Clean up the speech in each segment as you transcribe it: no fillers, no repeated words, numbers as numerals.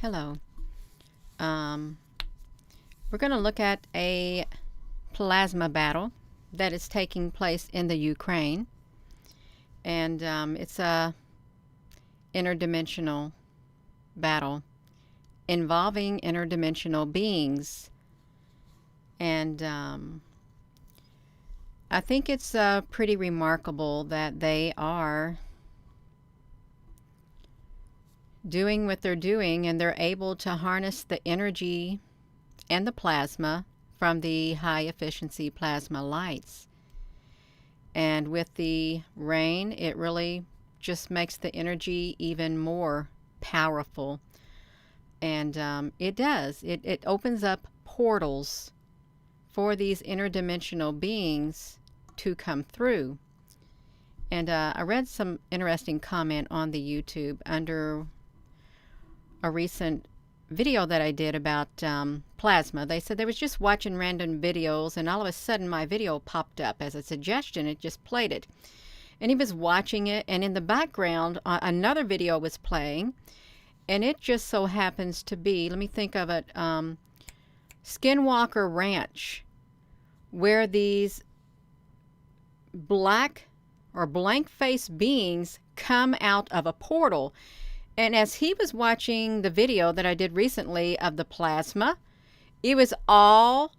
Hello. We're going to look at a plasma battle that is taking place in the Ukraine, and it's a interdimensional battle involving interdimensional beings, and I think it's pretty remarkable that they are doing what they're doing, and they're able to harness the energy and the plasma from the high efficiency plasma lights. And with the rain, it really just makes the energy even more powerful. And it does. It opens up portals for these interdimensional beings to come through. And I read some interesting comment on the YouTube under a recent video that I did about plasma. They said they was just watching random videos, and all of a sudden my video popped up as a suggestion. It just played it. And he was watching it, and in the background another video was playing, and it just so happens to be, let me think of it, Skinwalker Ranch, where these black or blank-faced beings come out of a portal. And as he was watching the video that I did recently of the plasma, it was all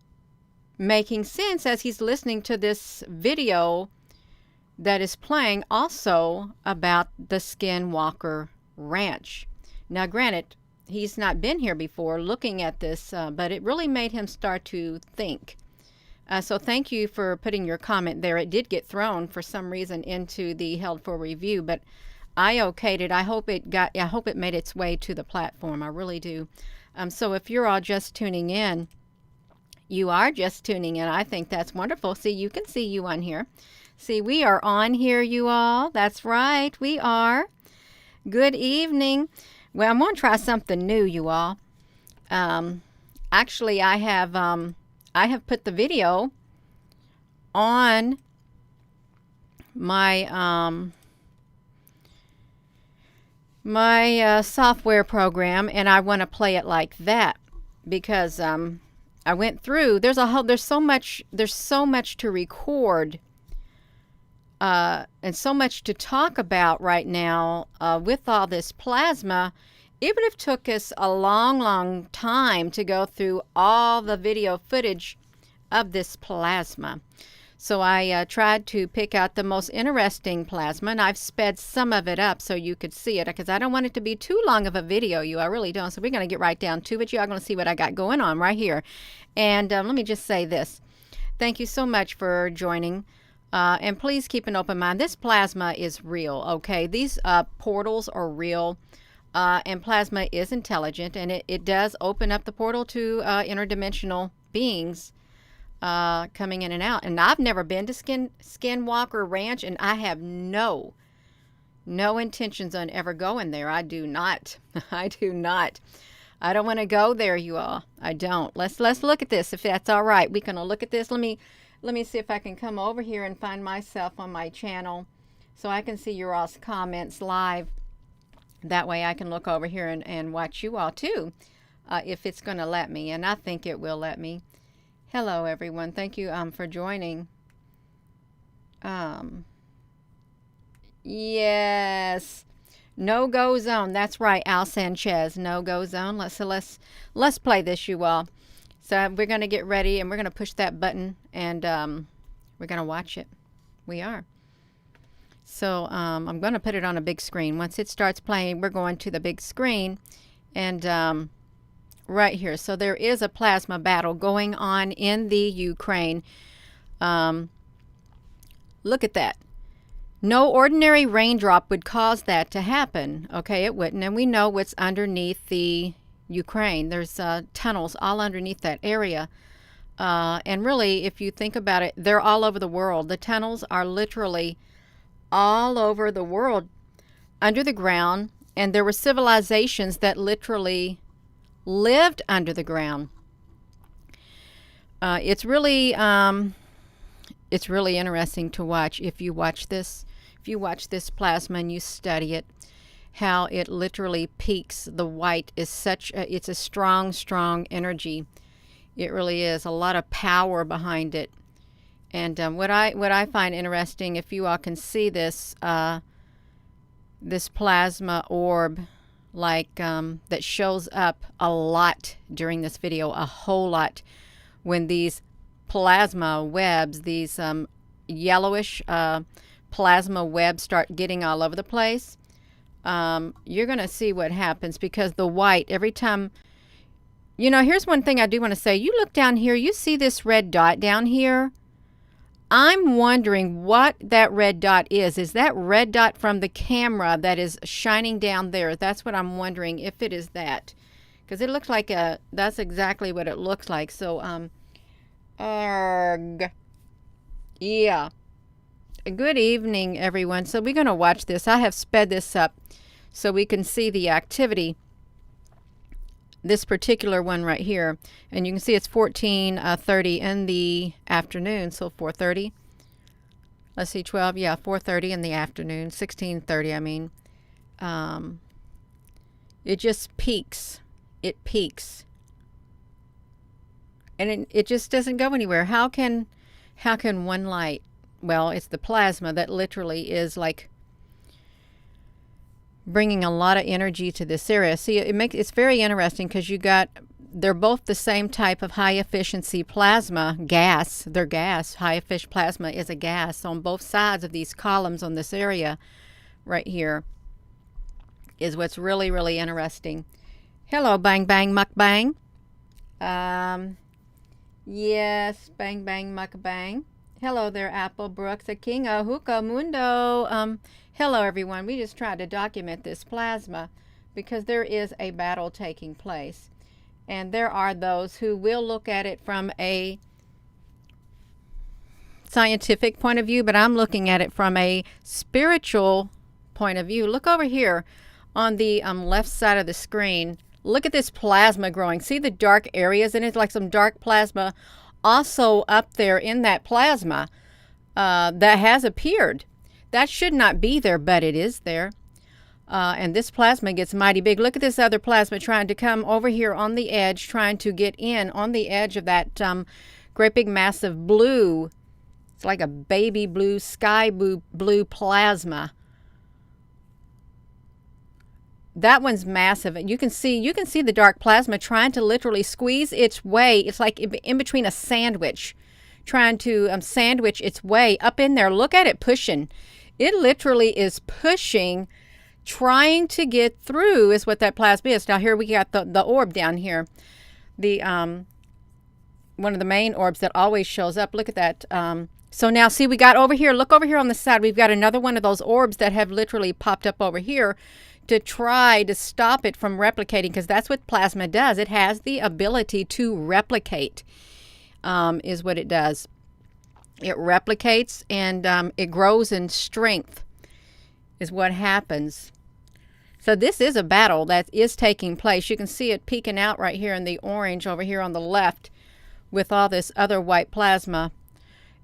making sense as he's listening to this video that is playing also about the Skinwalker Ranch. Now, granted, he's not been here before looking at this, but it really made him start to think. So thank you for putting your comment there. It did get thrown for some reason into the Held for Review, but I okayed it. I hope it made its way to the platform. I really do. So if you're all just tuning in, you are just tuning in. I think that's wonderful. See, you can see you on here. See, we are on here, you all. That's right, we are. Good evening. Well, I'm going to try something new, you all. Actually, I have put the video on my my software program, and I want to play it like that because I went through. There's so much to record and so much to talk about right now with all this plasma. It would have took us a long time to go through all the video footage of this plasma. So I tried to pick out the most interesting plasma, and I've sped some of it up so you could see it, because I don't want it to be too long of a video, I really don't. So we're going to get right down to it. You are going to see what I got going on right here. And let me just say this. Thank you so much for joining. And please keep an open mind. This plasma is real, okay? These portals are real. And plasma is intelligent, and it does open up the portal to interdimensional beings coming in and out. And I've never been to Skinwalker Ranch, and I have no intentions on ever going there. I do not. I do not. I don't want to go there, you all. I don't. Let's look at this, if that's all right. We're gonna look at this. Let me see if I can come over here and find myself on my channel so I can see your all's comments live. That way I can look over here and watch you all too, if it's going to let me, and I think it will let me. Hello, everyone. Thank you for joining. Yes, no-go zone. That's right, Al Sanchez. No-go zone. Let's play this, you all. So we're going to get ready, and we're going to push that button, and we're going to watch it. We are. So I'm going to put it on a big screen. Once it starts playing, we're going to the big screen, and right here. So there is a plasma battle going on in the Ukraine. Look at that. No ordinary raindrop would cause that to happen. Okay, it wouldn't. And we know what's underneath the Ukraine. There's tunnels all underneath that area. And really, if you think about it, they're all over the world. The tunnels are literally all over the world under the ground, and there were civilizations that literally lived under the ground. It's really interesting to watch if you watch this plasma and you study it. how it literally peaks. The white is it's a strong, strong energy. It really is a lot of power behind it. And what I find interesting, if you all can see this this plasma orb, like that shows up a lot during this video, a whole lot, when these plasma webs, these yellowish plasma webs start getting all over the place. You're gonna see what happens, because the white, every time, you know, here's one thing I do want to say. You look down here, you see this red dot down here. I'm wondering what that red dot is. Is that red dot from the camera that is shining down there? That's what I'm wondering, if it is that. Because it looks like that's exactly what it looks like. So, arg. Yeah. Good evening, everyone. So we're going to watch this. I have sped this up so we can see the activity. This particular one right here, and you can see it's 14:30 in the afternoon, so 4:30. Let's see, 12, yeah, 4:30 in the afternoon, 16:30. I mean, it just peaks. It peaks, and it just doesn't go anywhere. How can one light? Well, it's the plasma that literally is like bringing a lot of energy to this area. See, it's very interesting, because they're both the same type of high efficiency plasma gas. They're gas. High efficient plasma is a gas on both sides of these columns on this area right here is what's really, really interesting. Hello, Bang Bang Mukbang. Yes, Bang Bang Mukbang. Hello there, Apple Brooks, a King Hookah Mundo. Hello, everyone. We just tried to document this plasma because there is a battle taking place. And there are those who will look at it from a scientific point of view, but I'm looking at it from a spiritual point of view. Look over here on the left side of the screen. Look at this plasma growing. See the dark areas in it? Like some dark plasma also up there in that plasma that has appeared. That should not be there, but it is there. And this plasma gets mighty big. Look at this other plasma trying to come over here on the edge, trying to get in on the edge of that great big massive blue. It's like a baby blue, sky blue plasma. That one's massive. You can see the dark plasma trying to literally squeeze its way. It's like in between a sandwich, trying to sandwich its way up in there. Look at it pushing. It literally is pushing, trying to get through, is what that plasma is. Now here we got the orb down here. The one of the main orbs that always shows up. Look at that. So now see, we got over here, look over here on the side. We've got another one of those orbs that have literally popped up over here to try to stop it from replicating, because that's what plasma does. It has the ability to replicate, is what it does. It replicates, and it grows in strength, is what happens. So this is a battle that is taking place. You can see it peeking out right here in the orange over here on the left with all this other white plasma.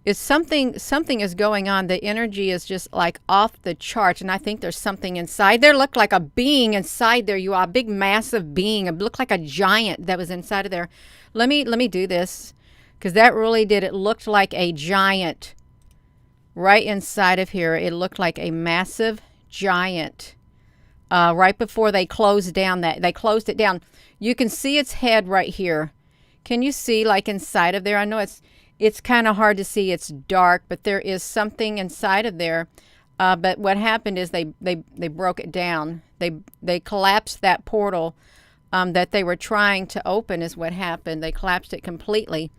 It's something is going on. The energy is just like off the charts, and I think there's something inside there. Looked like a being inside there. You are a big, massive being. It looked like a giant that was inside of there. Let me do this, because that really did. It looked like a giant right inside of here. It looked like a massive giant. Right before they closed down they closed it down. You can see its head right here. Can you see, like, inside of there? I know it's kind of hard to see. It's dark, but there is something inside of there. But what happened is they broke it down. They collapsed that portal that they were trying to open, is what happened. They collapsed it completely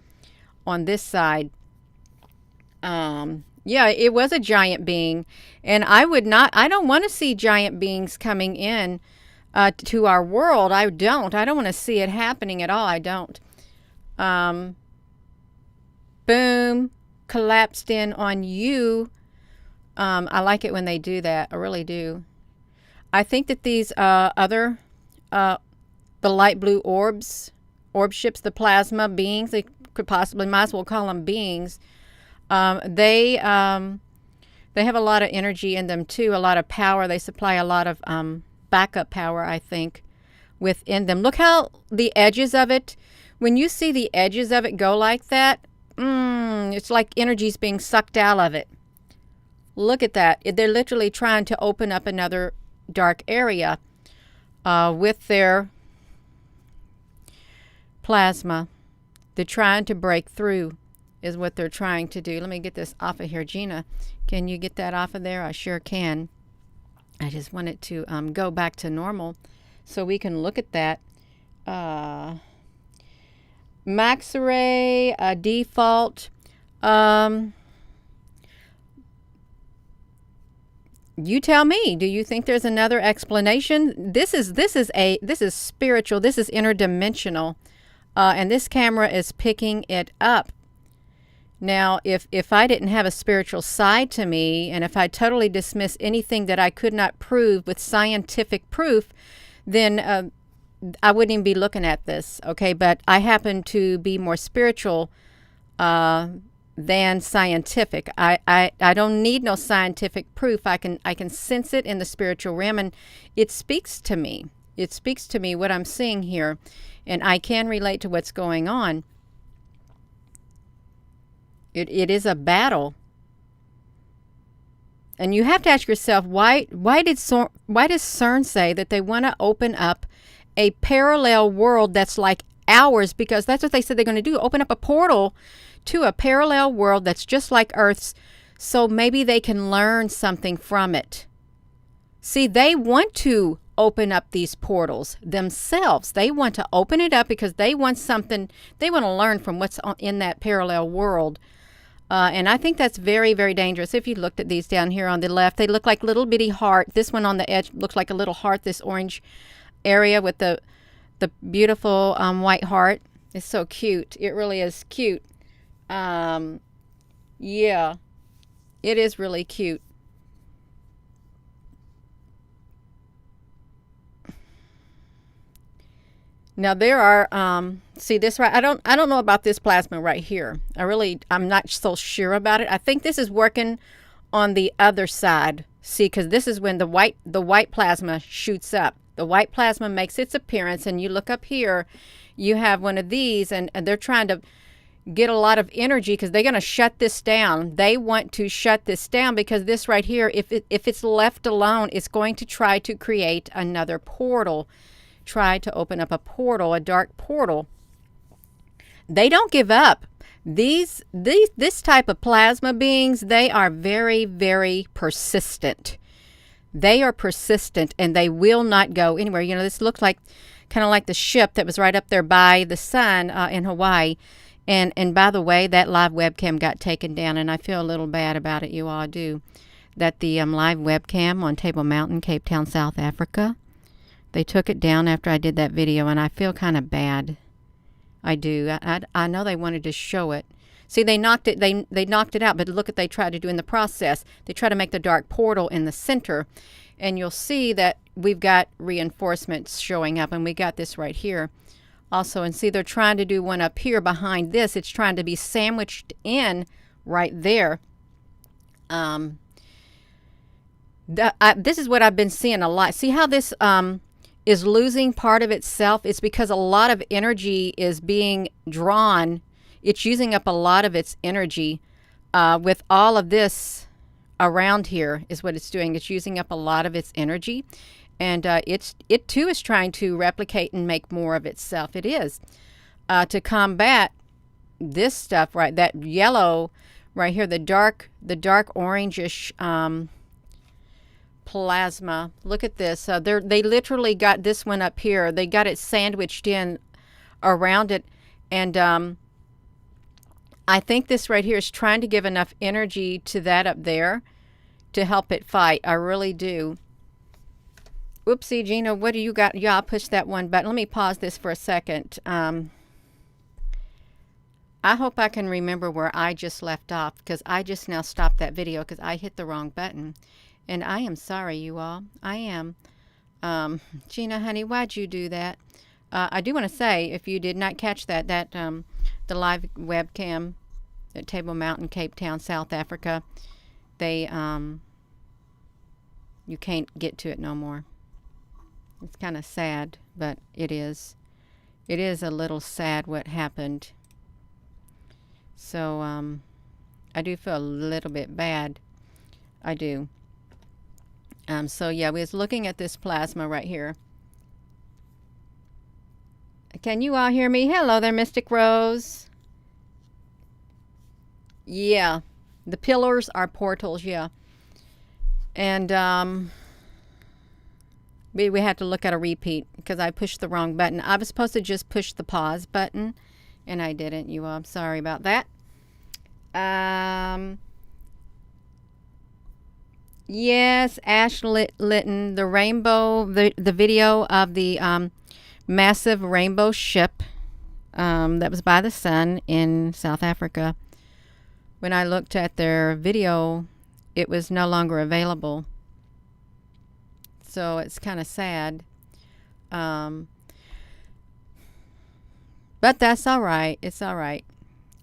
on this side. Yeah, it was a giant being, and I don't want to see giant beings coming in to our world. I don't want to see it happening at all. I don't. Boom, collapsed in on you. I like it when they do that. I really do. I think that these other, the light blue orb ships, the plasma beings, they could possibly, might as well call them beings. They have a lot of energy in them too, a lot of power. They supply a lot of backup power, I think, within them. Look how the edges of it, when you see the edges of it go like that, it's like energy's being sucked out of it. Look at that. They're literally trying to open up another dark area with their plasma. They're trying to break through is what they're trying to do. Let me get this off of here. Gina, can you get that off of there? I sure can. I just want it to go back to normal so we can look at that. Max array, default. You tell me. Do you think there's another explanation? This is spiritual. This is interdimensional, and this camera is picking it up. Now, if I didn't have a spiritual side to me, and if I totally dismiss anything that I could not prove with scientific proof, then I wouldn't even be looking at this. Okay, but I happen to be more spiritual than scientific. I don't need no scientific proof. I can sense it in the spiritual realm, and it speaks to me. It speaks to me what I'm seeing here, and I can relate to what's going on. It is a battle, and you have to ask yourself why does CERN say that they want to open up a parallel world that's like ours? Because that's what they said they're going to do, open up a portal to a parallel world that's just like Earth's, so maybe they can learn something from it. See, they want to open up these portals themselves. They want to open it up because they want something, they want to learn from what's in that parallel world. And I think that's very, very dangerous. If you looked at these down here on the left, they look like little bitty heart. This one on the edge looks like a little heart, this orange area with the beautiful white heart. It's so cute. It really is cute. Yeah, it is really cute. Now there are, see this right, I don't know about this plasma right here. I'm not so sure about it. I think this is working on the other side. See, because this is when the white plasma shoots up. The white plasma makes its appearance, and you look up here, you have one of these, and they're trying to get a lot of energy because they're going to shut this down. They want to shut this down because this right here, if it's left alone, it's going to try to create another portal. Try to open up a portal, a dark portal. They don't give up. This type of plasma beings, they are very, very persistent. They are persistent, and they will not go anywhere. You know, this looks like kind of like the ship that was right up there by the sun in Hawaii. And by the way, that live webcam got taken down, and I feel a little bad about it. You all do. That the live webcam on Table Mountain, Cape Town, South Africa, they took it down after I did that video, and I feel kind of bad. I do. I know they wanted to show it. See, they knocked it. They knocked it out, but look what they tried to do in the process. They tried to make the dark portal in the center, and you'll see that we've got reinforcements showing up, and we got this right here also. And see, they're trying to do one up here behind this. It's trying to be sandwiched in right there. This is what I've been seeing a lot. See how this is losing part of itself? It's because a lot of energy is being drawn. It's using up a lot of its energy with all of this around here is what it's doing. It's using up a lot of its energy, and it too is trying to replicate and make more of itself. It is to combat this stuff, right? That yellow right here, the dark orangish plasma. Look at this. They literally got this one up here. They got it sandwiched in around it, and I think this right here is trying to give enough energy to that up there to help it fight. I really do. Oopsie, Gina, what do you got? Yeah, I'll push that one button. Let me pause this for a second. I hope I can remember where I just left off, because I just now stopped that video because I hit the wrong button. And I am sorry, you all. I am. Gina, honey, why'd you do that? I do want to say, if you did not catch that the live webcam at Table Mountain, Cape Town, South Africa, they you can't get to it no more. It's kind of sad, but it is. It is a little sad what happened. So I do feel a little bit bad. I do. So yeah, we was looking at this plasma right here. Can you all hear me? Hello there, Mystic Rose. Yeah, the pillars are portals, yeah. And we had to look at a repeat because I pushed the wrong button. I was supposed to just push the pause button, and I didn't. You all, I'm sorry about that. Yes, Ash Litton, the rainbow, the video of the massive rainbow ship that was by the sun in South Africa. When I looked at their video, it was no longer available. So it's kind of sad. But that's all right. It's all right.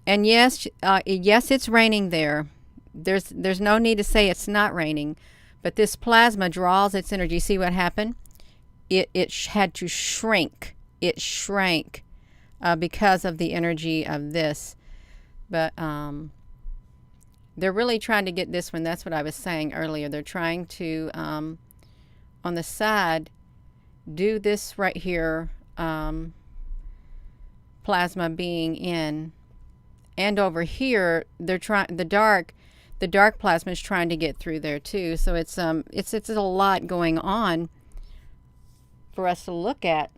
And yes, yes, it's raining there. There's no need to say it's not raining, but this plasma draws its energy. See what happened? It had to shrink. It shrank because of the energy of this. But they're really trying to get this one. That's what I was saying earlier. They're trying to, on the side, do this right here, plasma being in. And over here, they're trying, the dark plasma is trying to get through there too. So it's a lot going on for us to look at.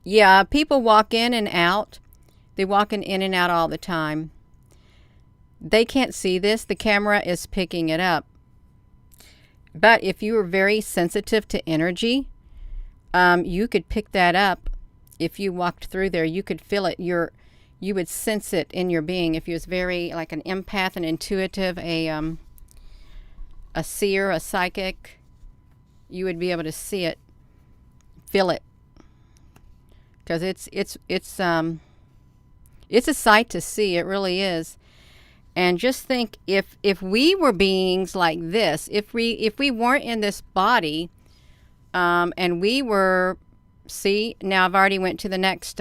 Yeah, people walk in and out. They walk in and out all the time. They can't see this. The camera is picking it up. But if you were very sensitive to energy, you could pick that up. If you walked through there, you could feel it. You would sense it in your being. If you was very like an empath, an intuitive, a seer, a psychic, you would be able to see it, feel it, because it's a sight to see. It really is. And just think, if we were beings like this, if we weren't in this body, and we were, see, now I've already went to the next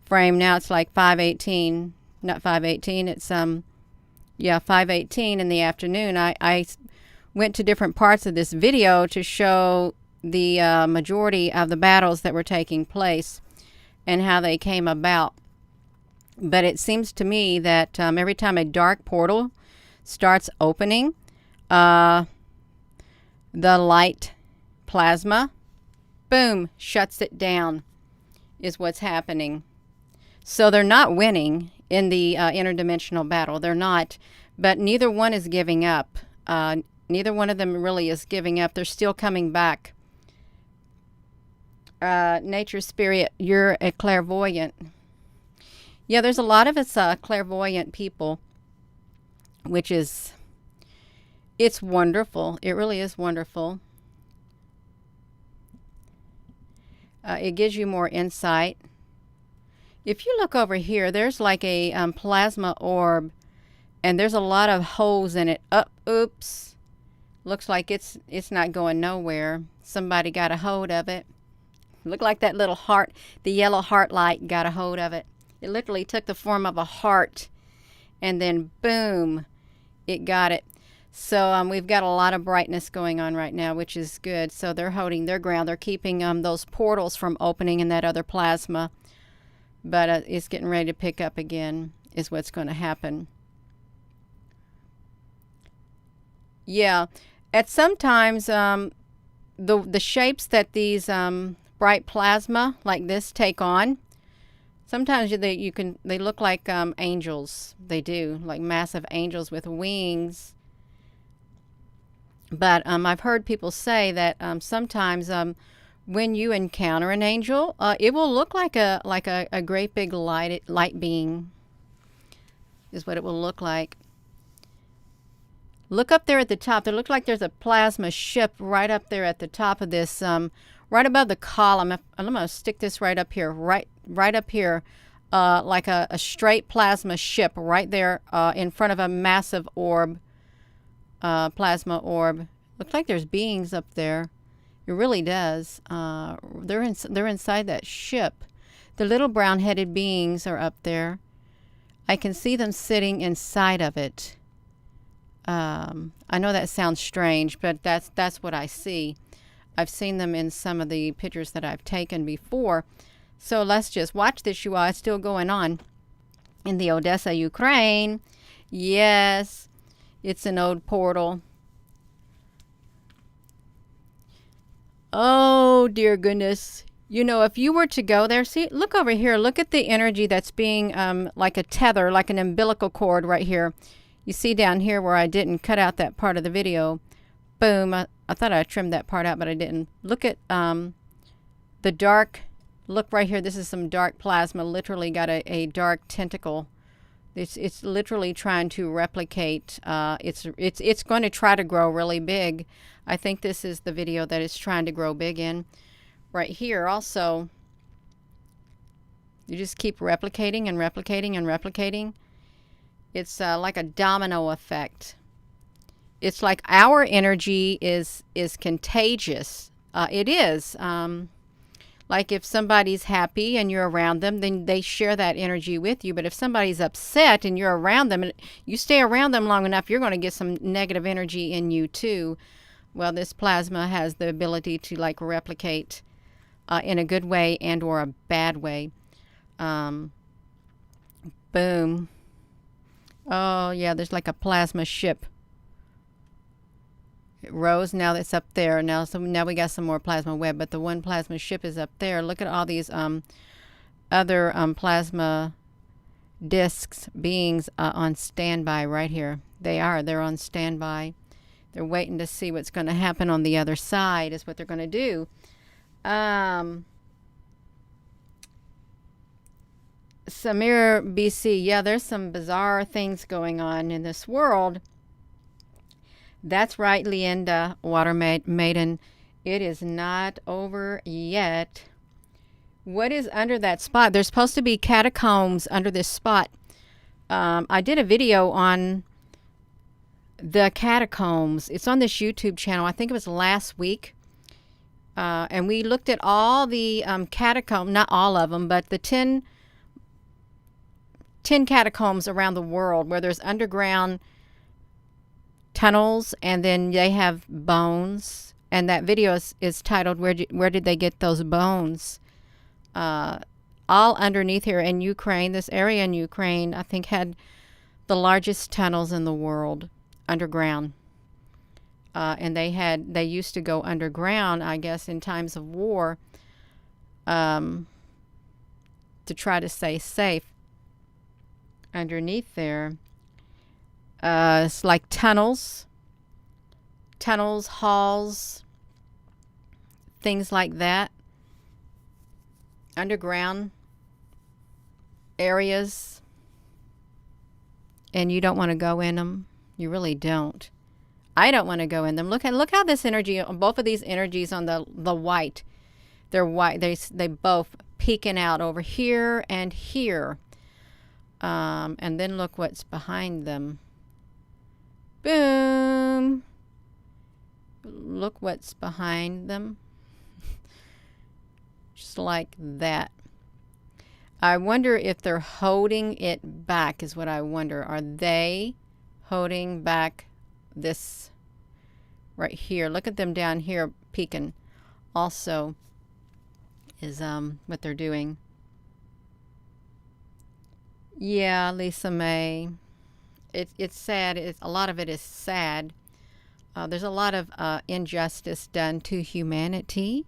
frame. Now it's like 5:18, not 5:18. It's 5:18 in the afternoon. I went to different parts of this video to show the majority of the battles that were taking place and how they came about. But it seems to me that every time a dark portal starts opening, the light plasma, boom, shuts it down, is what's happening. So they're not winning in the interdimensional battle. They're not. But neither one is giving up. Neither one of them really is giving up. They're still coming back. Nature Spirit, you're a clairvoyant. Yeah, there's a lot of us clairvoyant people, which is, it's wonderful. It really is wonderful. It gives you more insight. If you look over here, there's like a plasma orb, and there's a lot of holes in it. Oops. Looks like it's not going nowhere. Somebody got a hold of it. Looked like that little heart, the yellow heart light, got a hold of it. It literally took the form of a heart, and then boom, it got it. So we've got a lot of brightness going on right now, which is good. So they're holding their ground. They're keeping those portals from opening in that other plasma. But it's getting ready to pick up again, is what's going to happen. Yeah, at sometimes the shapes that these bright plasma like this take on, sometimes they look like angels. They do, like massive angels with wings. But I've heard people say that sometimes when you encounter an angel, it will look like a great big light being, is what it will look like. Look up there at the top. There looks like there's a plasma ship right up there at the top of this, right above the column. I'm going to stick this right up here, right up here, like a straight plasma ship right there in front of a massive orb, plasma orb. Looks like there's beings up there. It really does. They're inside that ship. The little brown-headed beings are up there. I can see them sitting inside of it. I know that sounds strange, but that's what I see. I've seen them in some of the pictures that I've taken before. So let's just watch this, you all. It's still going on in the Odessa, Ukraine. Yes, it's an old portal. Oh, dear goodness. You know, if you were to go there, see, look over here. Look at the energy that's being like a tether, like an umbilical cord right here. You see down here where I didn't cut out that part of the video. Boom. I thought I trimmed that part out, but I didn't. Look at the dark. Look right here. This is some dark plasma. Literally got a dark tentacle. It's literally trying to replicate. It's going to try to grow really big. I think this is the video that it's trying to grow big in. Right here also. You just keep replicating and replicating and replicating. It's like a domino effect. It's like our energy is contagious. It is. Like if somebody's happy and you're around them, then they share that energy with you. But if somebody's upset and you're around them, and you stay around them long enough, you're going to get some negative energy in you too. Well, this plasma has the ability to like replicate in a good way and or a bad way. Boom. Oh, yeah, there's like a plasma ship. It rose, now it's up there. Now we got some more plasma web, but the one plasma ship is up there. Look at all these other plasma discs, beings on standby right here. They're on standby. They're waiting to see what's going to happen on the other side is what they're going to do. Samir BC, yeah, there's some bizarre things going on in this world. That's right, Leenda, Water Maiden. It is not over yet. What is under that spot? There's supposed to be catacombs under this spot. I did a video on the catacombs. It's on this YouTube channel. I think it was last week. And we looked at all the catacombs, not all of them, but the 10 catacombs around the world where there's underground tunnels, and then they have bones. And that video is titled Where Did They Get Those Bones? All underneath here in Ukraine. This area in Ukraine, I think, had the largest tunnels in the world underground. And they used to go underground, I guess, in times of war to try to stay safe underneath there. It's like tunnels, halls, things like that. Underground areas. And you don't want to go in them. You really don't. I don't want to go in them. Look how this energy, both of these energies on the white, they're white. They both peeking out over here and here. And then look what's behind them. Boom. Look what's behind them. Just like that. I wonder if they're holding it back is what I wonder. Are they holding back this right here? Look at them down here peeking also is what they're doing. Yeah, Lisa May. It's sad. A lot of it is sad. There's a lot of injustice done to humanity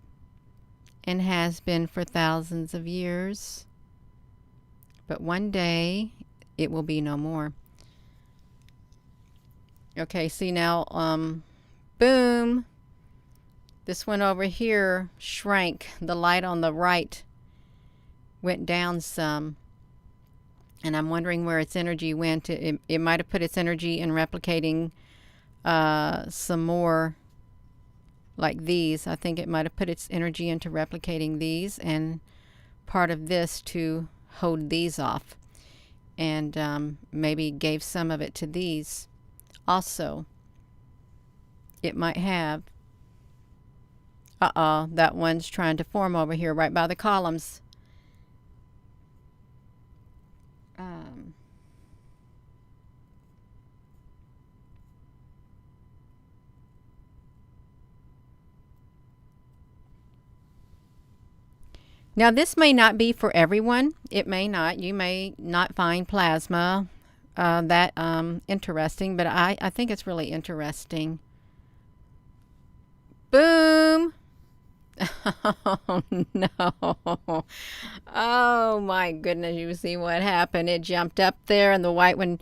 and has been for thousands of years. But one day it will be no more. Okay, see now, boom. This one over here shrank. The light on the right went down some. And I'm wondering where its energy went. It might have put its energy in replicating some more like these. I think it might have put its energy into replicating these and part of this to hold these off. And maybe gave some of it to these also. It might have. Uh-oh, that one's trying to form over here right by the columns. Now, this may not be for everyone. It may not. You may not find plasma that interesting, but I think it's really interesting. Boom! Oh, no. Oh, my goodness. You see what happened? It jumped up there, and the white one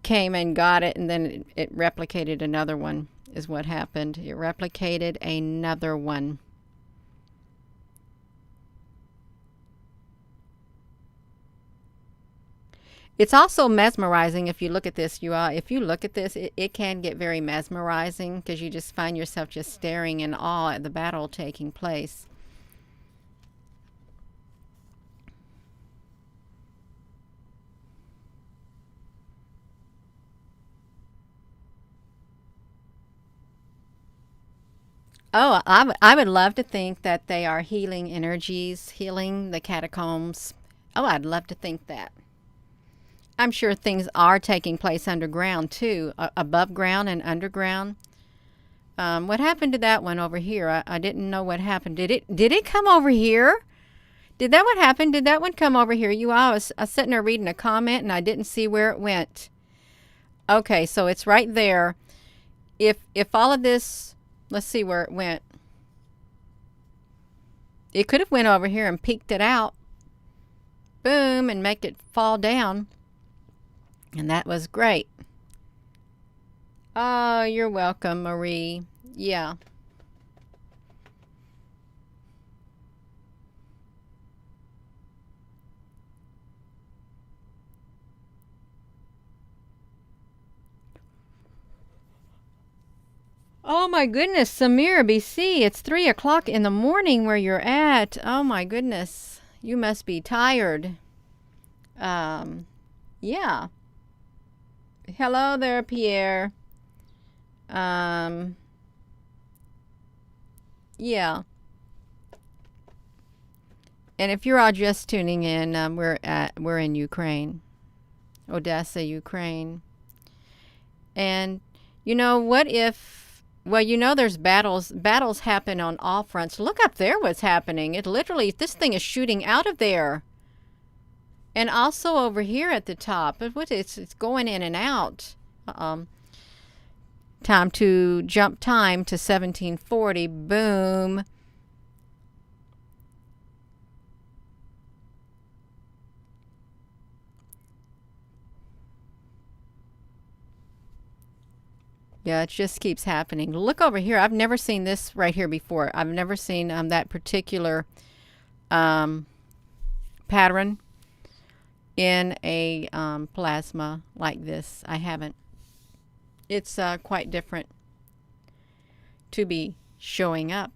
came and got it, and then it replicated another one, is what happened. It replicated another one. It's also mesmerizing if you look at this. If you look at this, it can get very mesmerizing because you just find yourself just staring in awe at the battle taking place. Oh, I would love to think that they are healing energies, healing the catacombs. Oh, I'd love to think that. I'm sure things are taking place underground too, above ground and underground. What happened to that one over here? I didn't know what happened. Did it come over here? Did that what happened? Did that one come over here? I was sitting there reading a comment and I didn't see where it went. Okay, so it's right there. If all of this, let's see where it went. It could have went over here and peeked it out. Boom, and make it fall down. And that was great. Oh, you're welcome, Marie. Yeah. Oh my goodness, Samir, BC, it's 3 o'clock in the morning where you're at. Oh my goodness, you must be tired. Yeah. Hello there, Pierre. Yeah. And if you're all just tuning in, we're in Ukraine, Odessa, Ukraine. And what if? Well, there's battles. Battles happen on all fronts. Look up there, what's happening? It literally, this thing is shooting out of there. And also over here at the top, it's going in and out. Time to jump time to 1740. Boom. Yeah, it just keeps happening. Look over here. I've never seen this right here before. I've never seen that particular pattern in a plasma like this. I haven't. It's quite different to be showing up.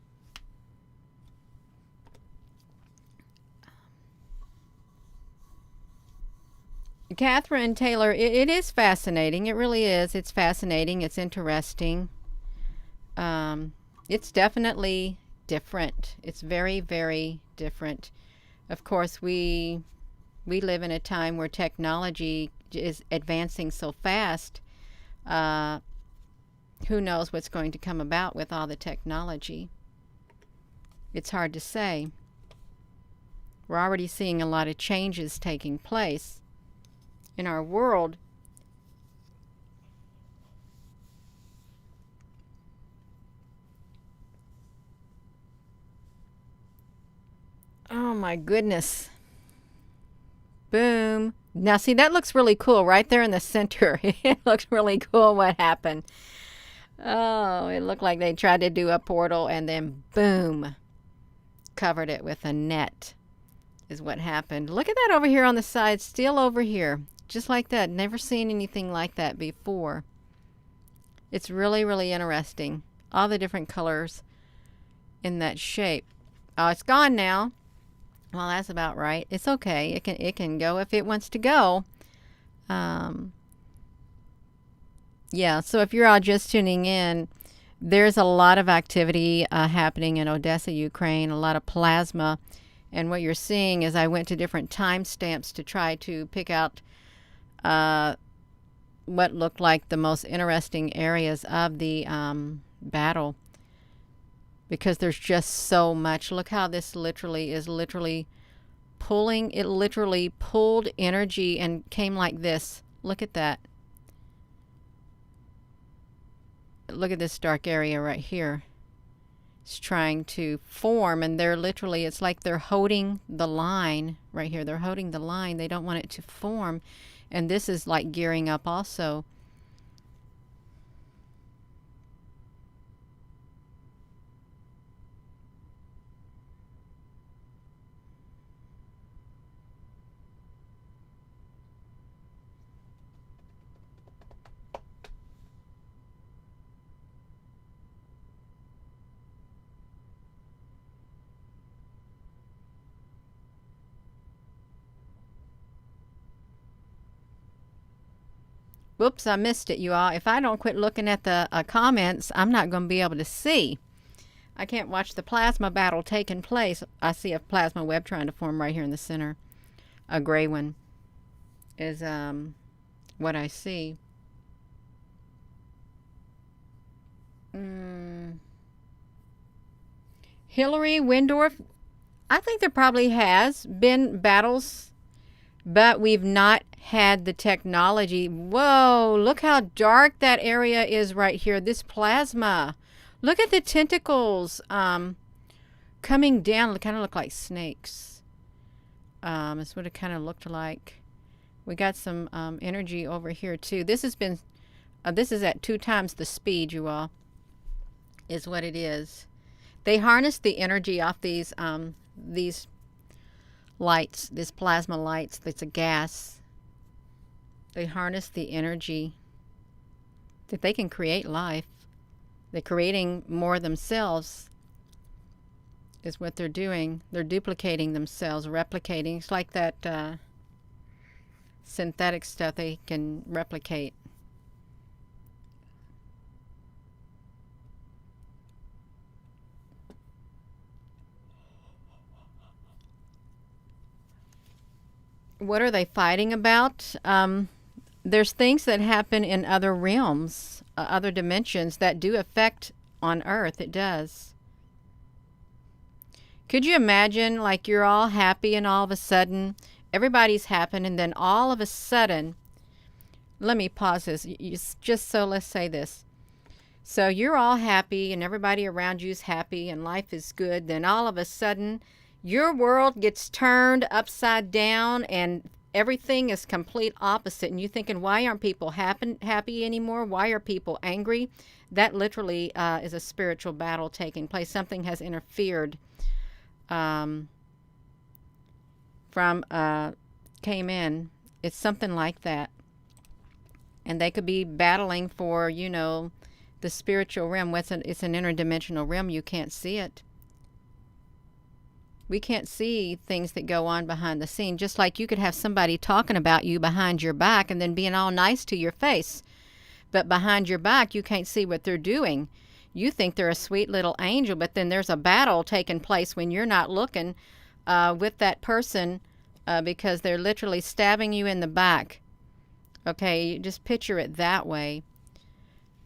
Catherine Taylor, it is fascinating. It really is. It's fascinating. It's interesting. It's definitely different. It's very, very different. Of course, we live in a time where technology is advancing so fast. Who knows what's going to come about with all the technology? It's hard to say. We're already seeing a lot of changes taking place in our world. Oh my goodness. Boom. Now see, that looks really cool right there in the center. It looks really cool what happened. Oh, it looked like they tried to do a portal and then boom, covered it with a net is what happened. Look at that over here on the side, still over here. Just like that. Never seen anything like that before. It's really, really interesting. All the different colors in that shape. Oh, it's gone now. Well, that's about right. It's okay. It can go if it wants to go. Yeah, so if you're all just tuning in, There's a lot of activity happening in Odessa, Ukraine, a lot of plasma. And what you're seeing is I went to different timestamps to try to pick out what looked like the most interesting areas of the battle, because there's just so much. Look how this literally is pulling. It literally pulled energy and came like this. Look at that. Look at this dark area right here. It's trying to form, and they're literally, it's like they're holding the line right here. They're holding the line. They don't want it to form. And this is like gearing up also. Whoops, I missed it, you all. If I don't quit looking at the comments, I'm not going to be able to see. I can't watch the plasma battle taking place. I see a plasma web trying to form right here in the center. A gray one is what I see. Hillary Windorf, I think there probably has been battles, but we've not had the technology. Whoa, look how dark that area is right here. This plasma. Look at the tentacles coming down. They kind of look like snakes. That's what it kind of looked like. We got some energy over here too. This has been, this is at 2 times the speed, you all, is what it is. They harness the energy off these lights, this plasma lights. It's a gas. They harness the energy that they can create life. They're creating more themselves is what they're doing. They're duplicating themselves, replicating. It's like that synthetic stuff they can replicate. What are they fighting about? There's things that happen in other realms, other dimensions that do affect on Earth. It does. Could you imagine, like, you're all happy and all of a sudden everybody's happy, and then all of a sudden, let me pause this, just so let's say this. So you're all happy and everybody around you is happy and life is good. Then all of a sudden your world gets turned upside down and everything is complete opposite, and you're thinking, why aren't people happy anymore? Why are people angry? That literally is a spiritual battle taking place. Something has interfered from came in. It's something like that. And they could be battling for, you know, the spiritual realm. It's an interdimensional realm. You can't see it. We can't see things that go on behind the scene. Just like you could have somebody talking about you behind your back and then being all nice to your face. But behind your back, you can't see what they're doing. You think they're a sweet little angel, but then there's a battle taking place when you're not looking with that person because they're literally stabbing you in the back. Okay, you just picture it that way.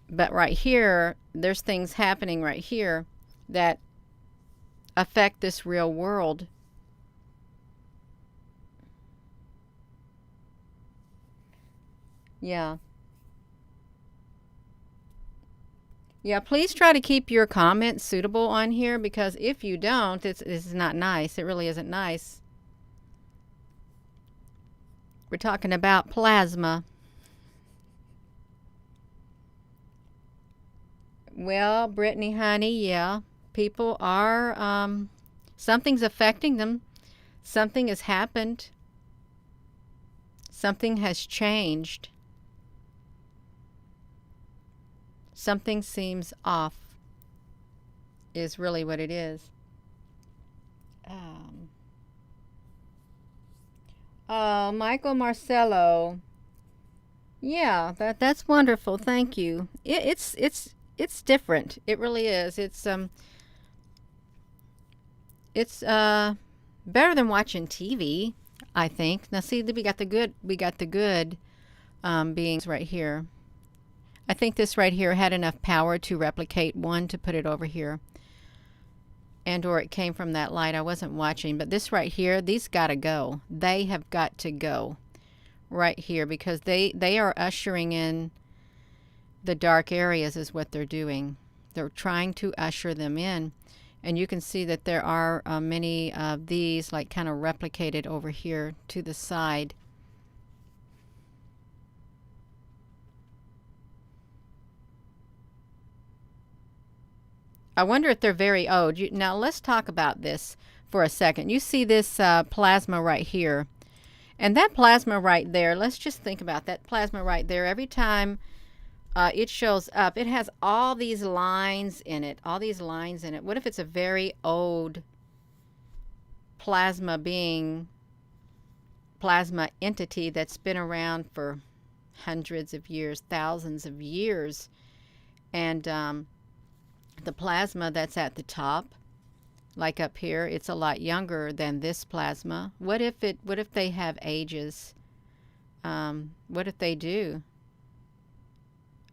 But right here, there's things happening right here that affect this real world. Yeah. Yeah, please try to keep your comments suitable on here, because if you don't, it's not nice. It really isn't nice. We're talking about plasma. Well, Brittany, honey, yeah. People are, something's affecting them. Something has happened. Something has changed. Something seems off is really what it is. Oh, Michael Marcello. Yeah, that's wonderful. Thank you. it's different. It really is. It's better than watching TV, I think. Now see, we got the good beings right here. I think this right here had enough power to replicate one to put it over here. And or it came from that light I wasn't watching. But this right here, these gotta go. They have got to go right here because they are ushering in the dark areas is what they're doing. They're trying to usher them in. And you can see that there are many of these like kind of replicated over here to the side. I wonder if they're very old. Now let's talk about this for a second. You see this plasma right here. And that plasma right there, let's just think about that plasma right there. Every time it shows up, it has all these lines in it. All these lines in it. What if it's a very old plasma being, plasma entity that's been around for hundreds of years, thousands of years? And the plasma that's at the top, like up here, it's a lot younger than this plasma. What if they have ages? What if they do?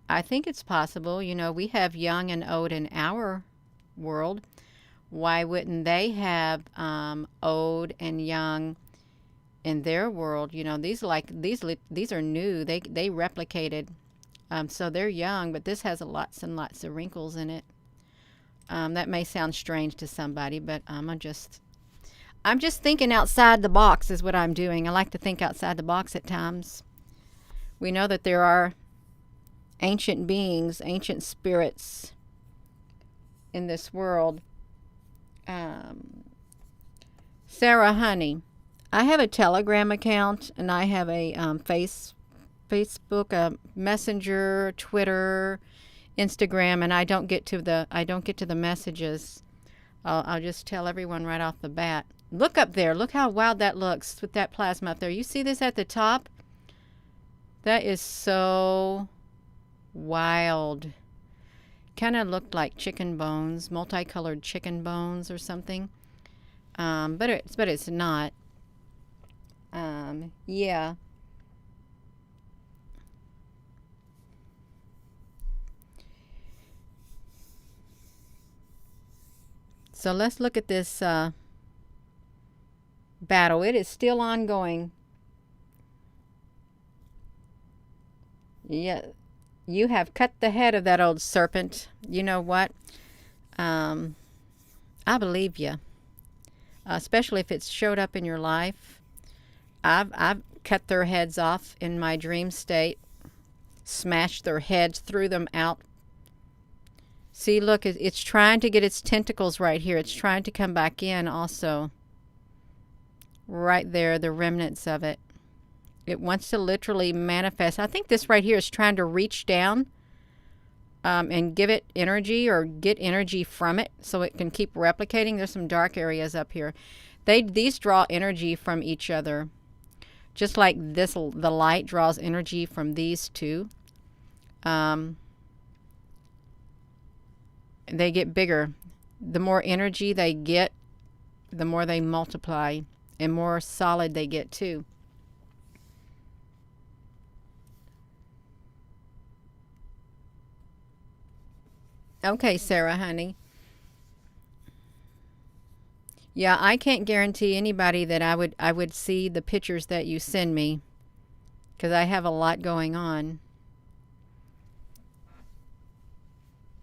I think it's possible. You know, we have young and old in our world. Why wouldn't they have old and young in their world? You know, these are new. They replicated, so they're young, but this has lots and lots of wrinkles in it. That may sound strange to somebody, but I'm just thinking outside the box is what I'm doing. I like to think outside the box at times. We know that there are ancient beings, ancient spirits in this world. Sarah Honey, I have a Telegram account and I have a Facebook, a Messenger, Twitter, Instagram, and I don't get to the messages. I'll just tell everyone right off the bat. Look up there. Look how wild that looks with that plasma up there. You see this at the top? That is so wild. Kind of looked like chicken bones, multicolored chicken bones or something. But it's not. Yeah. So let's look at this battle. It is still ongoing. Yeah, you have cut the head of that old serpent. You know what? I believe you, especially if it's showed up in your life. I've cut their heads off in my dream state, smashed their heads, threw them out. See, look, it's trying to get its tentacles right here. It's trying to come back in also. Right there, the remnants of it. It wants to literally manifest. I think this right here is trying to reach down and give it energy or get energy from it so it can keep replicating. There's some dark areas up here. These draw energy from each other. Just like the light draws energy from these two. They get bigger. The more energy they get, the more they multiply and more solid they get too. Okay, Sarah, honey. Yeah, I can't guarantee anybody that I would see the pictures that you send me because I have a lot going on.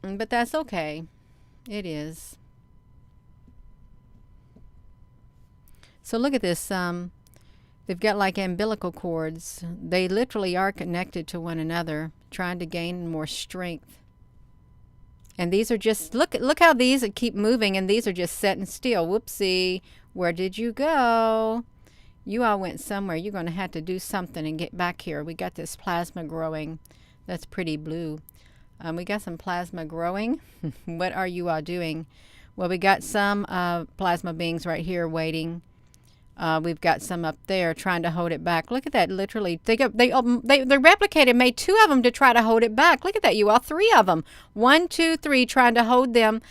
But that's okay. It is. So look at this. They've got like umbilical cords. They literally are connected to one another, trying to gain more strength. And these are just, look how these keep moving, and these are just setting still. Whoopsie. Where did you go? You all went somewhere. You're going to have to do something and get back here. We got this plasma growing. That's pretty blue. We got some plasma growing. What are you all doing? Well, we got some plasma beings right here waiting. We've got some up there trying to hold it back. Look at that. Literally, they replicated, made 2 of them to try to hold it back. Look at that, you all. 3 of them. 1, 2, 3, trying to hold them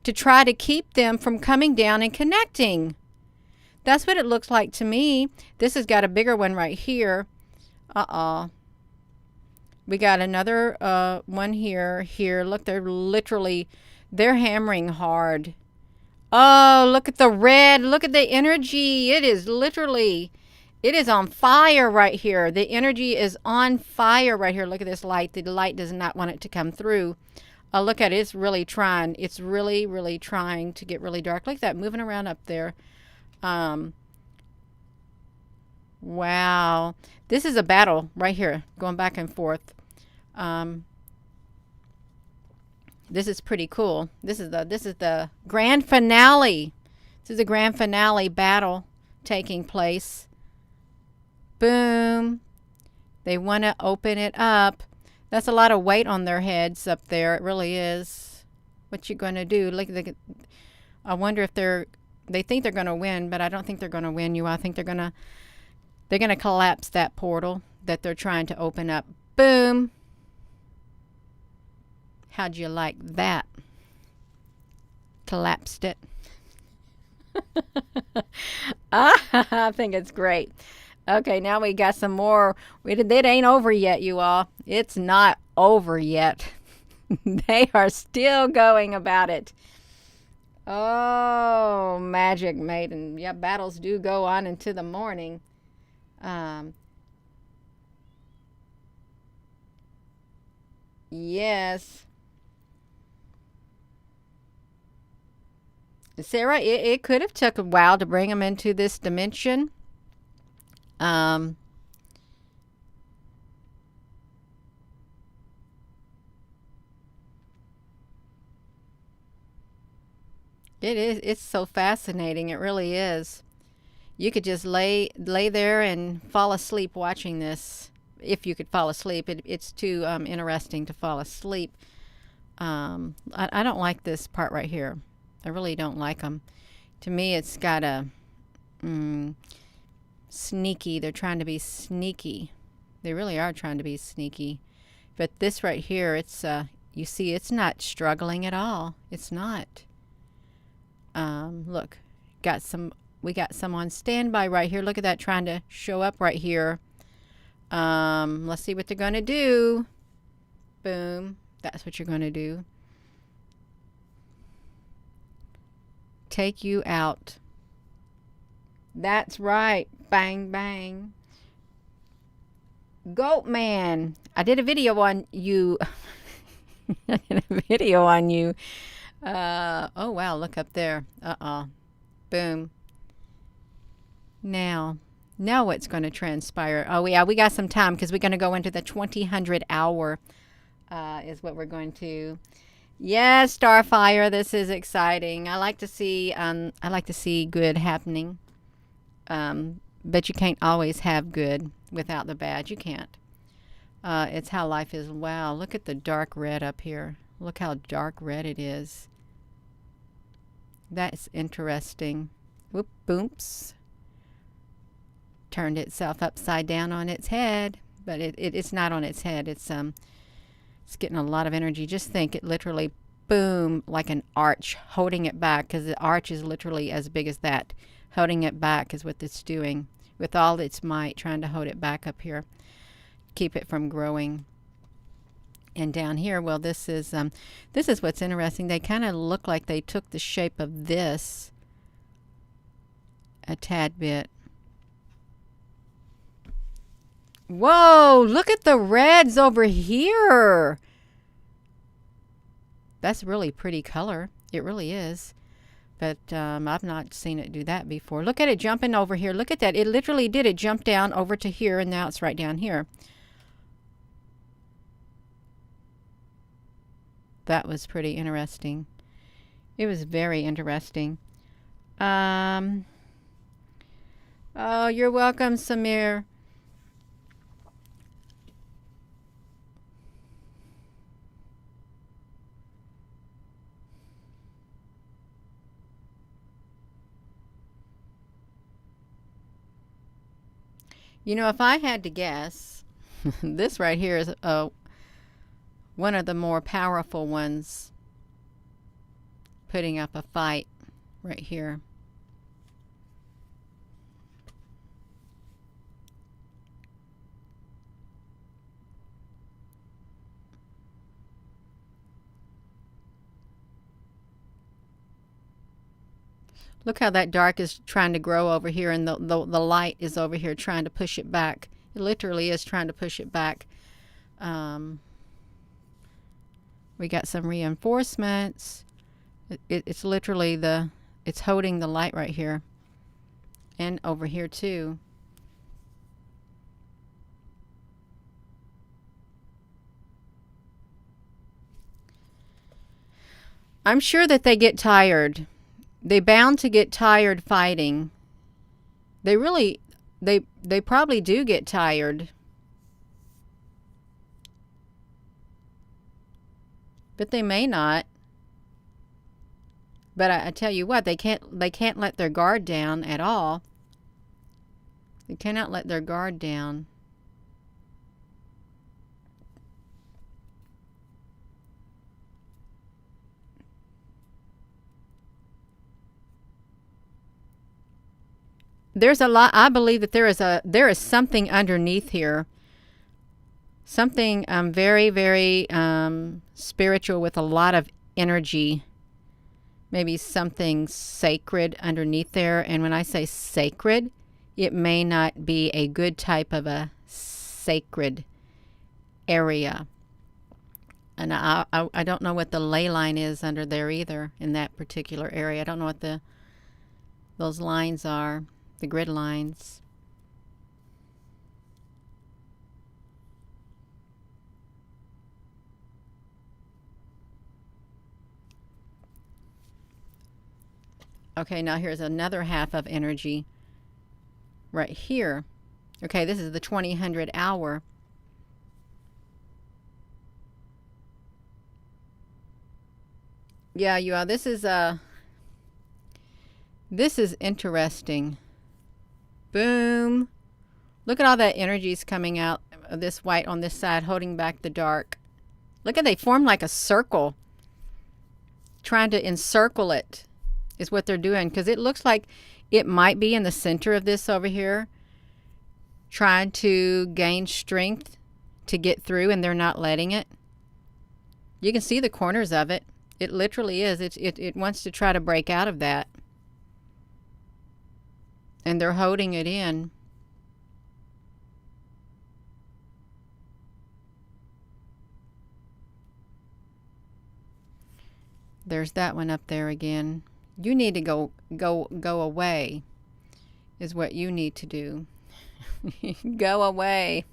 to try to keep them from coming down and connecting. That's what it looks like to me. This has got a bigger one right here. We got another one here. Look, they're hammering hard. Oh, look at the red. Look at the energy. It is on fire right here. The energy is on fire right here. Look at this light. The light does not want it to come through. Look at it. It's really trying. It's really, really trying to get really dark. Look at that, moving around up there. Wow. This is a battle right here, going back and forth. This is pretty cool. This is the grand finale. This is the grand finale battle taking place. Boom. They want to open it up. That's a lot of weight on their heads up there. It really is. What you going to do? Look, I wonder if they think they're going to win, but I don't think they're going to win. I think they're going to collapse that portal that they're trying to open up. Boom. How'd you like that? Collapsed it. I think it's great. Okay, now we got some more. It ain't over yet, you all. It's not over yet. They are still going about it. Oh, Magic Maiden. Yeah, battles do go on into the morning. Yes. Sarah, it could have took a while to bring them into this dimension. It's so fascinating. It really is. You could just lay there and fall asleep watching this. If you could fall asleep, it's too interesting to fall asleep. I don't like this part right here. I really don't like them. To me, it's got a sneaky. They're trying to be sneaky. They really are trying to be sneaky. But this right here, it's you see, it's not struggling at all. It's not. Look, we got some on standby right here. Look at that, trying to show up right here. Let's see what they're going to do. Boom. That's what you're going to do. Take you out. That's right. Bang, bang. Goat Man. I did a video on you. I did a video on you. Oh, wow. Look up there. Boom. Now what's going to transpire? Oh, yeah. We got some time because we're going to go into the 2000 hour is what we're going to. Yes, Starfire, this is exciting. I like to see good happening. But you can't always have good without the bad. You can't. It's how life is. Wow, look at the dark red up here. Look how dark red it is. That's interesting. Whoop, booms. Turned itself upside down on its head, but it's not on its head. It's getting a lot of energy. Just think, it literally, boom, like an arch, holding it back, because the arch is literally as big as that. Holding it back is what it's doing with all its might, trying to hold it back up here, keep it from growing. And down here, well, this is what's interesting. They kind of look like they took the shape of this a tad bit. Whoa, look at the reds over here. That's really pretty color. It really is. But I've not seen it do that before. Look at it jumping over here. Look at that. It literally did. It jumped down over to here, and now it's right down here. That was pretty interesting. It was very interesting. Oh, you're welcome, Samir. You know, if I had to guess, this right here is one of the more powerful ones putting up a fight right here. Look how that dark is trying to grow over here, and the light is over here trying to push it back. It literally is trying to push it back. We got some reinforcements. It's literally it's holding the light right here. And over here too. I'm sure that they get tired. They bound to get tired fighting. They probably do get tired. But they may not. But I tell you what, they can't let their guard down at all. They cannot let their guard down. There's a lot. I believe that there is something underneath here. Something very, very spiritual with a lot of energy. Maybe something sacred underneath there. And when I say sacred, it may not be a good type of a sacred area. And I don't know what the ley line is under there either in that particular area. I don't know what those lines are. The grid lines. Okay, now here's another half of energy right here. Okay, this is the 2000 hour. Yeah, you are. This is interesting. Boom. Look at all that energy's coming out of this white on this side, holding back the dark. Look at they form like a circle. Trying to encircle it is what they're doing. Because it looks like it might be in the center of this over here. Trying to gain strength to get through, and they're not letting it. You can see the corners of it. It literally is. It wants to try to break out of that. And they're holding it in. There's that one up there again. You need to go away is what you need to do. Go away.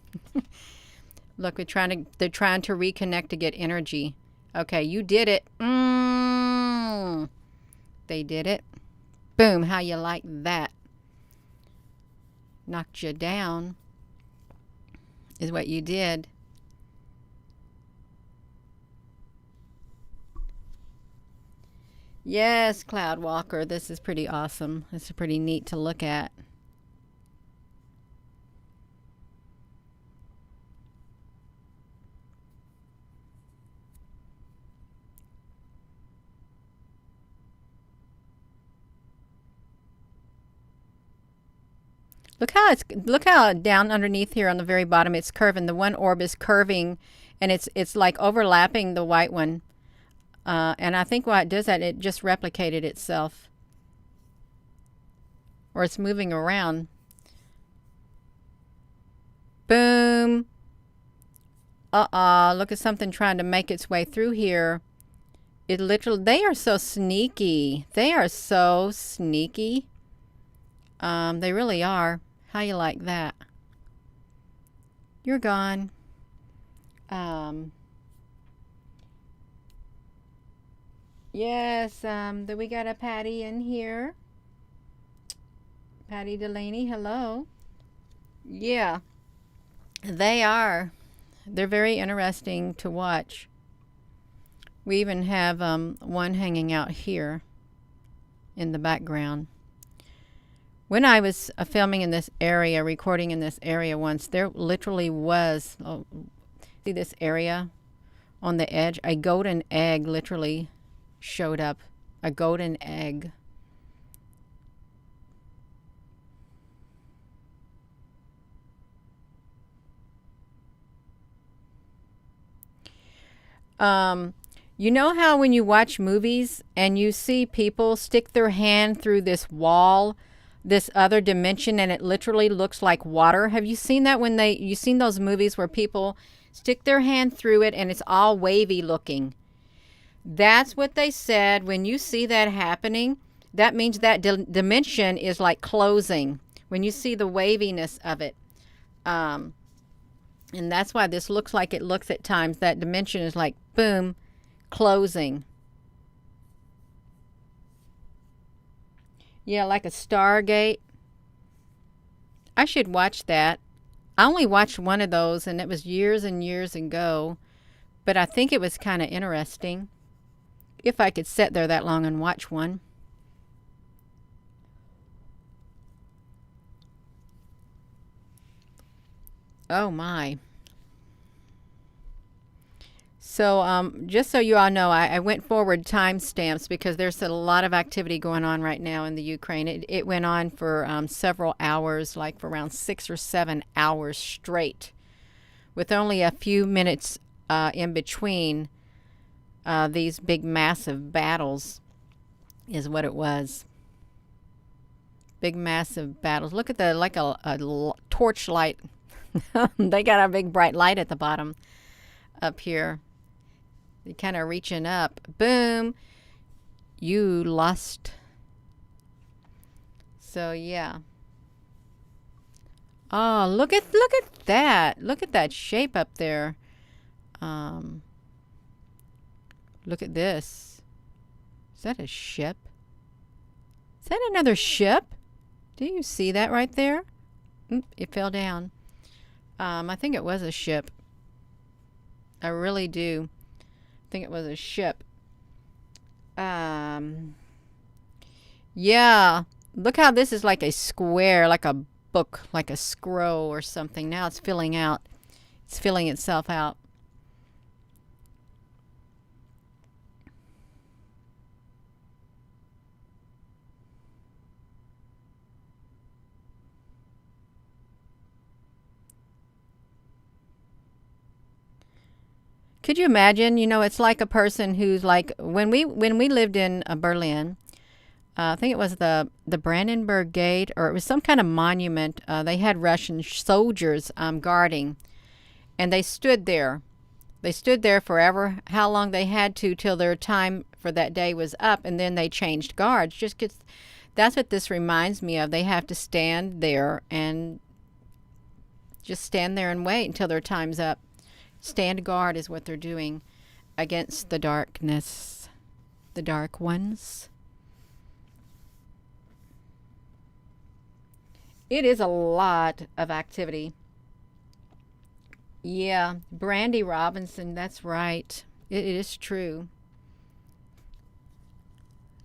Look, they're trying to reconnect to get energy. Okay, you did it. They did it. Boom, how you like that? Knocked you down is what you did. Yes, Cloudwalker, this is pretty awesome. This is pretty neat to look at. Look how down underneath here on the very bottom it's curving. The one orb is curving, and it's like overlapping the white one. And I think why it does that, it just replicated itself. Or it's moving around. Boom. Look at something trying to make its way through here. It literally, they are so sneaky. They are so sneaky. They really are. How you like that? You're gone. Yes, we got a Patty in here. Patty Delaney, hello. Yeah, they are. They're very interesting to watch. We even have one hanging out here in the background. When I was filming in this area, recording in this area once, there literally was, oh, see this area on the edge? A golden egg literally showed up. A golden egg. You know how when you watch movies and you see people stick their hand through this wall, this other dimension, and it literally looks like water? Have you seen that when you've seen those movies where people stick their hand through it and it's all wavy looking? That's what they said. When you see that happening, that means that dimension is like closing. When you see the waviness of it. And that's why this looks like it looks at times. That dimension is like, boom, closing. Yeah, like a Stargate. I should watch that. I only watched one of those, and it was years and years ago. But I think it was kind of interesting. If I could sit there that long and watch one. Oh my. So just so you all know, I went forward timestamps because there's a lot of activity going on right now in the Ukraine. It went on for several hours, like for around 6 or 7 hours straight, with only a few minutes in between these big massive battles is what it was. Big massive battles. Look at the, like a torch light. They got a big bright light at the bottom up here. You're kind of reaching up. Boom. You lost. So yeah. Oh, look at that. Look at that shape up there. Look at this. Is that a ship? Is that another ship? Do you see that right there? It fell down. I think it was a ship. I really do think it was a ship. Yeah. Look how this is like a square, like a book, like a scroll or something. Now it's filling out. It's filling itself out. Could you imagine? You know, it's like a person who's like when we lived in Berlin. I think it was the Brandenburg Gate, or it was some kind of monument. They had Russian soldiers guarding, and they stood there. They stood there forever, how long they had to till their time for that day was up, and then they changed guards. Just 'cause that's what this reminds me of. They have to stand there and just stand there and wait until their time's up. Stand guard is what they're doing against the darkness, the dark ones. It is a lot of activity. Yeah, Brandy Robinson, that's right. It is true.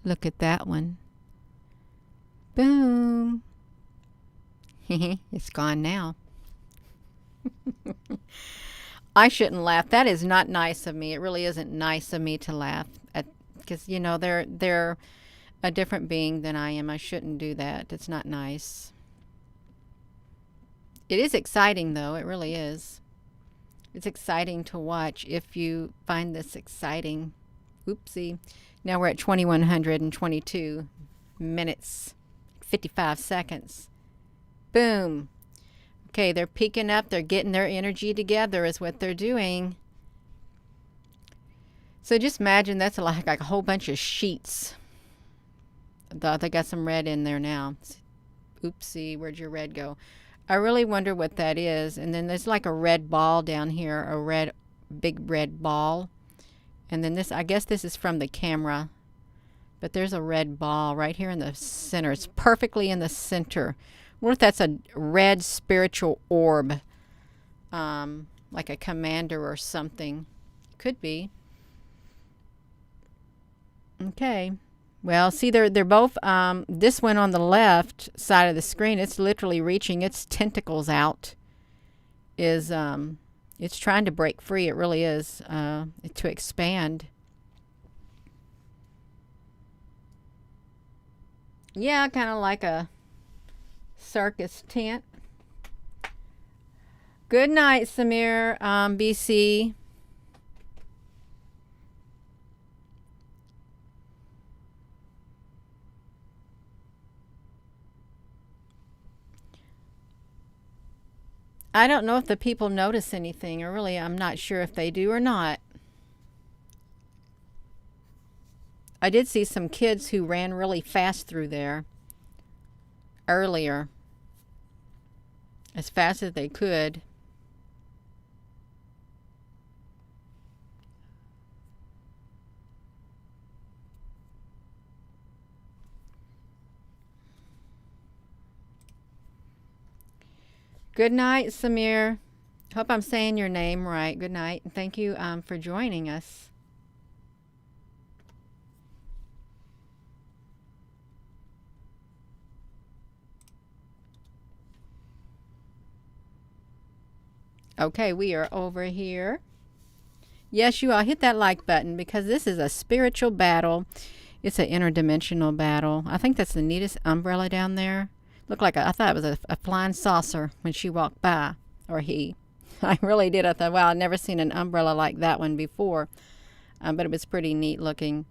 Look at that one. Boom. It's gone now. I shouldn't laugh. That is not nice of me. It really isn't nice of me to laugh at, because you know they're a different being than I am. I shouldn't do that. It's not nice. It is exciting though. It really is. It's exciting to watch if you find this exciting. Oopsie. Now we're at 2122 minutes, 55 seconds. Boom. Okay, they're peaking up. They're getting their energy together is what they're doing. So just imagine that's like a whole bunch of sheets. They got some red in there now. Oopsie, where'd your red go? I really wonder what that is. And then there's like a red ball down here, a big red ball. And then this, I guess this is from the camera. But there's a red ball right here in the center. It's perfectly in the center. I wonder if that's a red spiritual orb, like a commander or something. Could be. Okay. Well, see, they're both. This one on the left side of the screen, it's literally reaching its tentacles out. It's trying to break free. It really is, to expand. Yeah, kind of like a circus tent. Good night, Samir, BC. I don't know if the people notice anything, or really, I'm not sure if they do or not. I did see some kids who ran really fast through there earlier, as fast as they could. Good night, Samir. Hope I'm saying your name right. Good night. And thank you for joining us. Okay, we are over here. Yes, you all hit that like button because this is a spiritual battle. It's an interdimensional battle. I think that's the neatest umbrella down there. Looked like I thought it was a flying saucer when she walked by, or he. I really did. I thought, wow, I've never seen an umbrella like that one before, but it was pretty neat looking.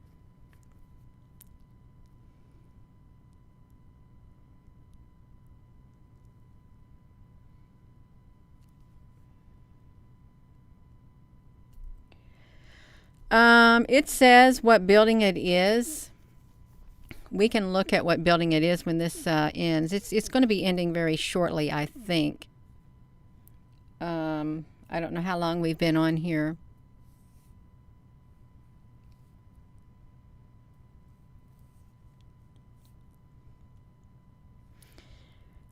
It says what building it is. We can look at what building it is when this ends. It's going to be ending very shortly, I think. I don't know how long we've been on here.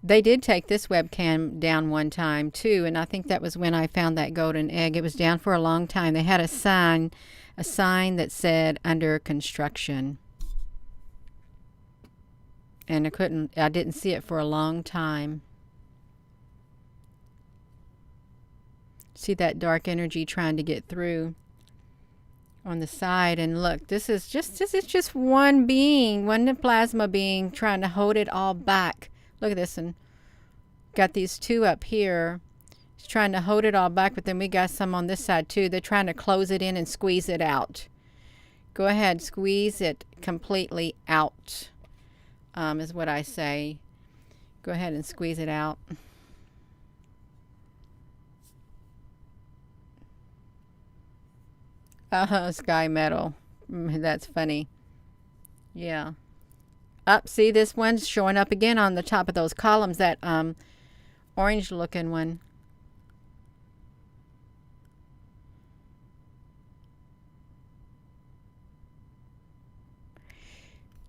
They did take this webcam down one time too, and I think that was when I found that golden egg. It was down for a long time. They had a sign that said under construction. And I didn't see it for a long time. See that dark energy trying to get through on the side. And look, this is just one being, one plasma being trying to hold it all back. Look at this, and got these two up here. It's trying to hold it all back, but then we got some on this side too. They're trying to close it in and squeeze it out. Go ahead, squeeze it completely out, is what I say. Go ahead and squeeze it out. Sky metal. That's funny. Yeah. Up, see, this one's showing up again on the top of those columns, that orange looking one.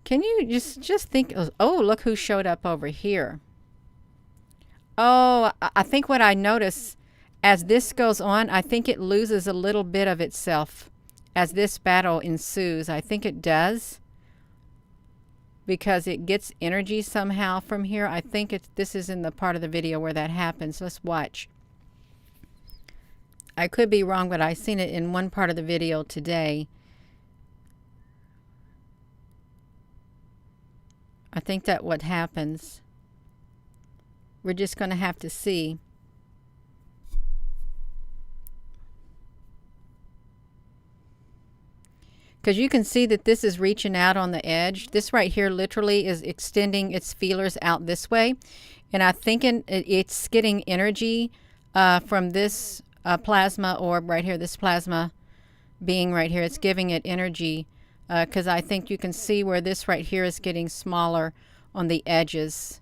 Can you just think, oh, look who showed up over here. Oh, I think what I notice as this goes on, I think it loses a little bit of itself as this battle ensues. I think it does, because it gets energy somehow from here. I think this is in the part of the video where that happens. Let's watch. I could be wrong, but I've seen it in one part of the video today. I think that what happens. We're just going to have to see. Because you can see that this is reaching out on the edge. This right here literally is extending its feelers out this way. And I think it's getting energy from this plasma orb right here, this plasma being right here. It's giving it energy, because I think you can see where this right here is getting smaller on the edges.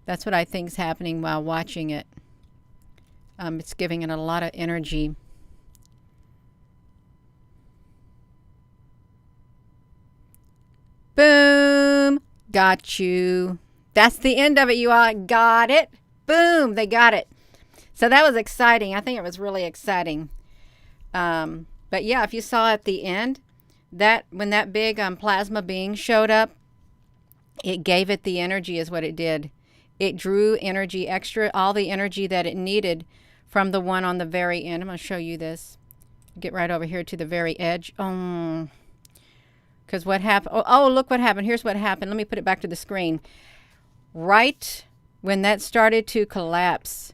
That's what I think is happening while watching it. It's giving it a lot of energy. Boom! Got you. That's the end of it, you all. Got it. Boom! They got it. So that was exciting. I think it was really exciting. But yeah, if you saw at the end, That when that big plasma being showed up, it gave it the energy is what it did. It drew energy, extra, all the energy that it needed from the one on the very end. I'm going to show you this. Get right over here to the very edge. Because what happened? Oh, look what happened. Here's what happened. Let me put it back to the screen. Right when that started to collapse,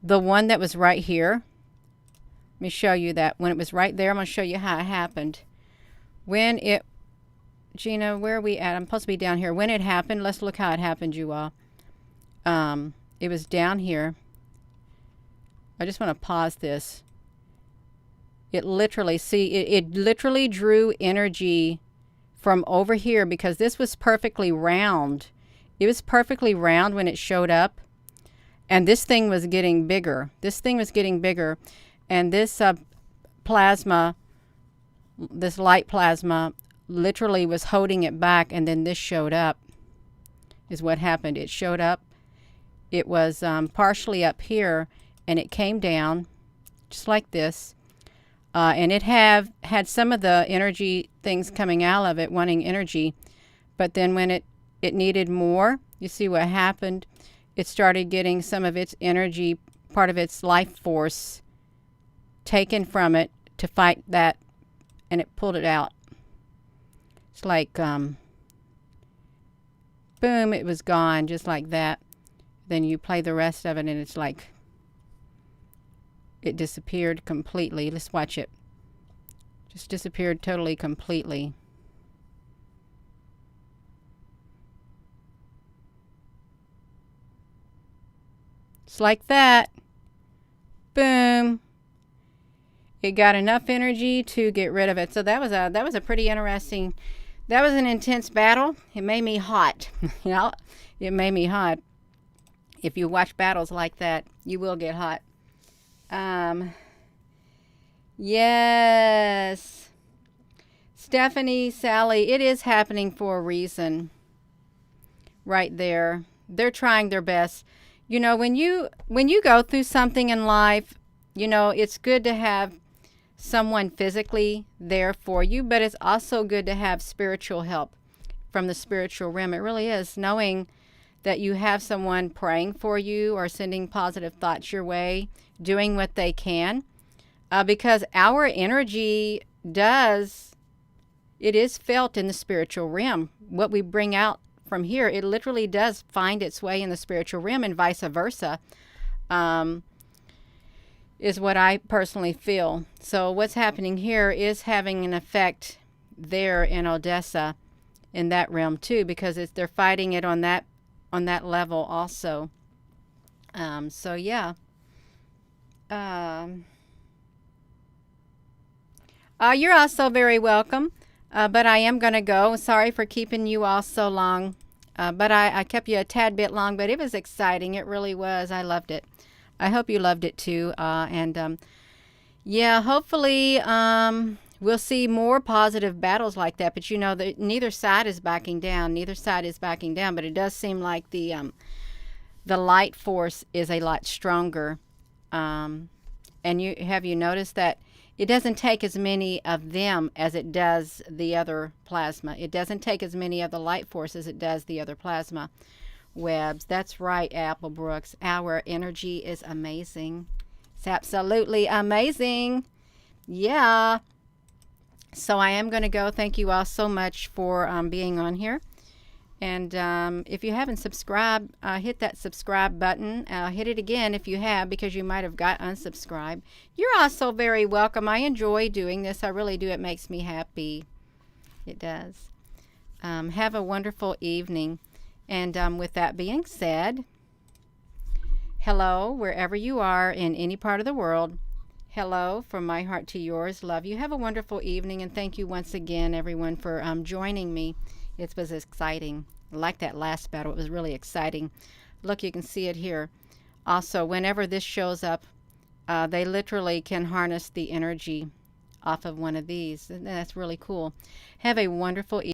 the one that was right here, let me show you that. When it was right there, I'm going to show you how it happened. When it, Gina, where are we at? I'm supposed to be down here. When it happened, let's look how it happened, you all. It was down here. I just want to pause this. It literally, see, it literally drew energy from over here because this was perfectly round. It was perfectly round when it showed up. And this thing was getting bigger. This thing was getting bigger. And this plasma, this light plasma, literally was holding it back. And then this showed up, is what happened. It showed up. It was partially up here. And it came down just like this. And it had some of the energy things coming out of it, wanting energy. But then when it needed more, you see what happened? It started getting some of its energy, part of its life force, taken from it to fight that, and it pulled it out. It's like, boom, it was gone, just like that. Then you play the rest of it, and it's like, it disappeared completely. Let's watch it. Just disappeared totally, completely. It's like that. Boom. It got enough energy to get rid of it. So that was a pretty interesting. That was an intense battle. It made me hot. You know, it made me hot. If you watch battles like that, you will get hot. Yes. Stephanie, Sally, it is happening for a reason. Right there. They're trying their best. You know, when you go through something in life, you know, it's good to have someone physically there for you, but it's also good to have spiritual help from the spiritual realm. It really is, knowing that you have someone praying for you or sending positive thoughts your way, doing what they can, because our energy it is felt in the spiritual realm. What we bring out from here, it literally does find its way in the spiritual realm, and vice versa, is what I personally feel. So what's happening here is having an effect there in Odessa, in that realm too, because they're fighting it on that level also. So yeah. You're also very welcome. But I am going to go. Sorry for keeping you all so long. But I kept you a tad bit long, but it was exciting. It really was. I loved it. I hope you loved it too. Yeah, hopefully we'll see more positive battles like that. But you know, neither side is backing down. Neither side is backing down. But it does seem like the light force is a lot stronger. And have you noticed that it doesn't take as many of them as it does the other plasma. It doesn't take as many of the light force as it does the other plasma webs. That's right, Apple Brooks. Our energy is amazing. It's absolutely amazing. Yeah. So I am going to go. Thank you all so much for being on here. And if you haven't subscribed, hit that subscribe button. Hit it again if you have, because you might have got unsubscribed. You're also very welcome. I enjoy doing this. I really do. It makes me happy. It does. Have a wonderful evening. And with that being said, hello, wherever you are in any part of the world. Hello, from my heart to yours. Love you. Have a wonderful evening. And thank you once again, everyone, for joining me. It was exciting. Like that last battle, it was really exciting. Look, you can see it here. Also, whenever this shows up, they literally can harness the energy off of one of these. And that's really cool. Have a wonderful evening.